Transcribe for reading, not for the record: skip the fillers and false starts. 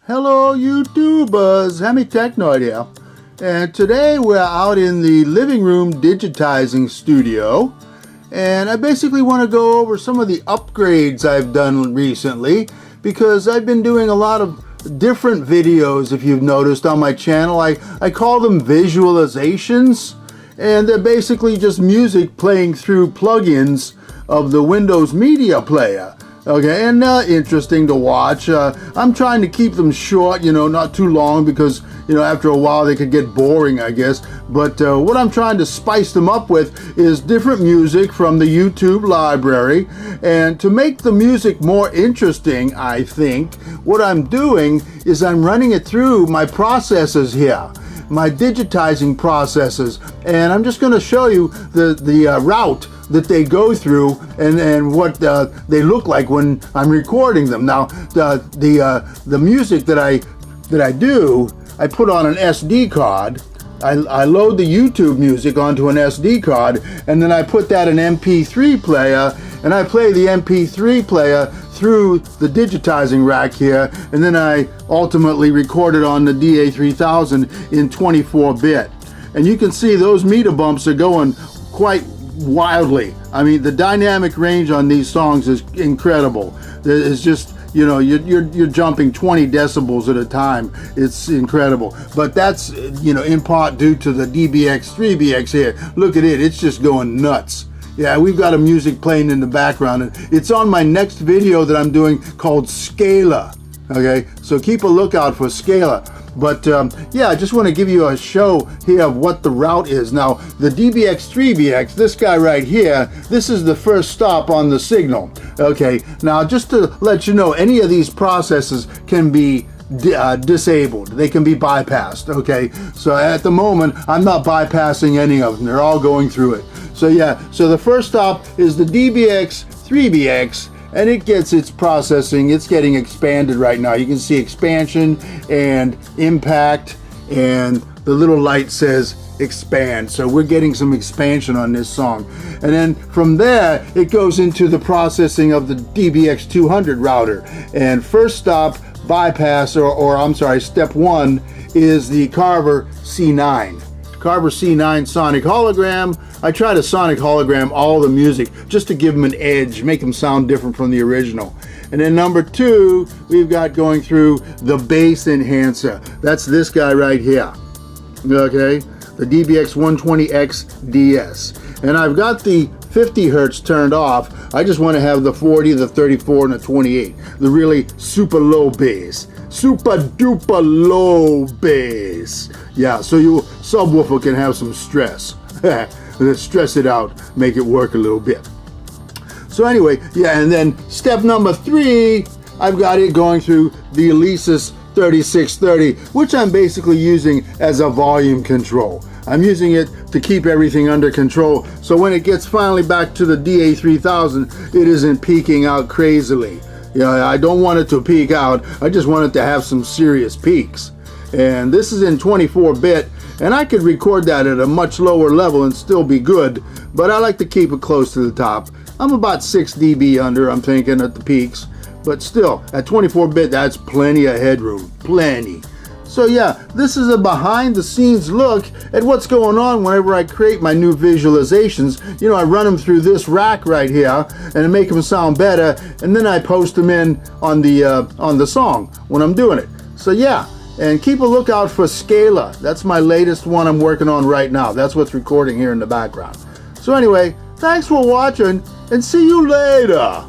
Hello YouTubers, Hemi Technoid here, and today we're out in the living room digitizing studio, and I basically want to go over some of the upgrades I've done recently because I've been doing a lot of different videos. If you've noticed on my channel, I call them visualizations, and they're basically just music playing through plugins of the Windows Media Player. Okay, and interesting to watch. I'm trying to keep them short, not too long, because, after a while they could get boring, I guess. But what I'm trying to spice them up with is different music from the YouTube library. And to make the music more interesting, I think, what I'm doing is I'm running it through my processors here, my digitizing processes. And I'm just going to show you the route that they go through and what they look like when I'm recording them. Now, the music that I do, I put on an SD card. I load the YouTube music onto an SD card, and then I put that in MP3 player, and I play the MP3 player through the digitizing rack here, and then I ultimately record it on the DA3000 in 24-bit. And you can see those meter bumps are going quite wildly. I mean, the dynamic range on these songs is incredible. It's just, you're jumping 20 decibels at a time. It's incredible. But that's, in part due to the DBX 3BX here. Look at it. It's just going nuts. Yeah, we've got a music playing in the background, and it's on my next video that I'm doing called Scalar. Okay, so keep a lookout for Scalar. But yeah, I just want to give you a show here of what the route is. Now, the DBX3BX, this guy right here, this is the first stop on the signal. Okay, now just to let you know, any of these processes can be disabled. They can be bypassed. Okay, so at the moment, I'm not bypassing any of them. They're all going through it. So yeah, so the first stop is the DBX3BX. And it gets its processing, it's getting expanded right now. You can see expansion and impact, and the little light says expand. So we're getting some expansion on this song. And then from there, it goes into the processing of the DBX200 router. And first stop, bypass, or I'm sorry, step one is the Carver C9. Carver C9 sonic hologram. I try to sonic hologram all the music just to give them an edge, make them sound different from the original. And then number two, we've got going through the bass enhancer. That's this guy right here. Okay, the DBX 120X DS. And I've got the 50 hertz turned off. I just want to have the 40, the 34, and the 28. The really super low bass. Super duper low bass. Yeah, so your subwoofer can have some stress. Let's stress it out, make it work a little bit. So anyway, yeah, and then step number three, I've got it going through the Alesis 3630, which I'm basically using as a volume control. I'm using it to keep everything under control, so when it gets finally back to the DA3000, it isn't peaking out crazily. I don't want it to peak out, I just want it to have some serious peaks. And this is in 24-bit, and I could record that at a much lower level and still be good, but I like to keep it close to the top. I'm about 6 dB under, I'm thinking, at the peaks, but still, at 24-bit, that's plenty of headroom, plenty. So yeah, this is a behind-the-scenes look at what's going on whenever I create my new visualizations. I run them through this rack right here and make them sound better, and then I post them in on the song when I'm doing it. So yeah. And keep a lookout for Scalar. That's my latest one I'm working on right now. That's what's recording here in the background. So anyway, thanks for watching, and see you later.